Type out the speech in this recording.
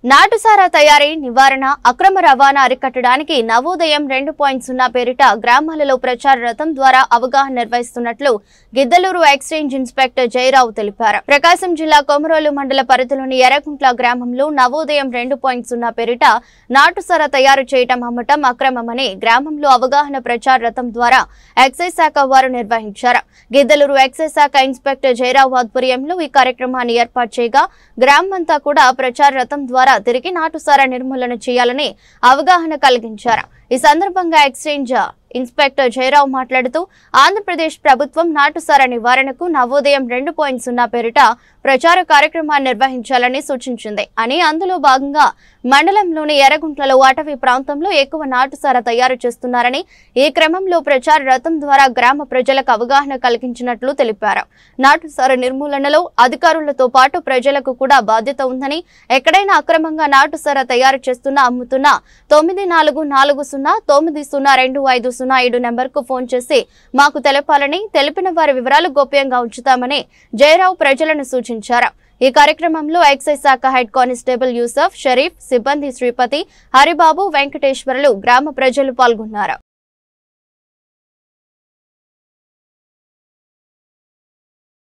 నాటుసారా తయారీ నివారణ అక్రమ రవాణా అరికట్టడానికి నవోదయం 2.0 పేరిట గ్రామాలలో ప్రచార రథం ద్వారా అవగాహన నిర్వహిస్తున్నట్లు గిద్దలూరు ఎక్స్చేంజ్ ఇన్స్పెక్టర్ జయరావు తెలిపారు. ప్రకాశం జిల్లా కొమరోలు మండల పరిధిలోని ఎర్రగుంట్ల గ్రామంలో నవోదయం 2.0 పేరిట నాటుసారా తయారు చేయటం అమ్మటం అక్రమమని గ్రామంలో అవగాహన ప్రచార రథం ద్వారా ఎక్సైజ్ శాఖ వారు నిర్వహించారు. గిద్దలూరు ఎక్సైజ్ శాఖ ఇన్స్పెక్టర్ జయరావు ఆధ్వర్యంలో ఈ కార్యక్రమాన్ని ఏర్పాటు చేయగా గ్రామమంతా కూడా ప్రచార రథం ద్వారా తిరిగి నాటుసారా నిర్మూలన చేయాలని అవగాహన కలిగించారు. ఈ సందర్భంగా ఎక్స్చేంజ్ ఇన్స్పెక్టర్ జయరావు మాట్లాడుతూ ఆంధ్రప్రదేశ్ ప్రభుత్వం నాటుసారా నివారణకు నవోదయం 2.0 పేరిట ప్రచార కార్యక్రమాన్ని నిర్వహించాలని సూచించింది అని, అందులో భాగంగా మండలంలోని ఎర్రగుంట్లలో అటవీ ప్రాంతంలో ఎక్కువ నాటుసారా తయారు చేస్తున్నారని, ఈ క్రమంలో ప్రచార రథం ద్వారా గ్రామ ప్రజలకు అవగాహన కలిగించినట్లు తెలిపారు. నాటుసారా నిర్మూలనలో అధికారులతో పాటు ప్రజలకు కూడా బాధ్యత ఉందని, ఎక్కడైనా అక్రమంగా నాటుసారా తయారు చేస్తున్నా అమ్ముతున్నా 9440902507 నెంబర్కు ఫోన్ చేసి మాకు తెలపాలని, తెలిపిన వారి వివరాలు గోప్యంగా ఉంచుతామని జయరావు ప్రజలను సూచించారు. ఈ కార్యక్రమంలో ఎక్సైజ్ శాఖ హెడ్ కానిస్టేబుల్ యూసఫ్, షరీఫ్, సిబ్బంది శ్రీపతి, హరిబాబు, వెంకటేశ్వర్లు, గ్రామ ప్రజలు పాల్గొన్నారు.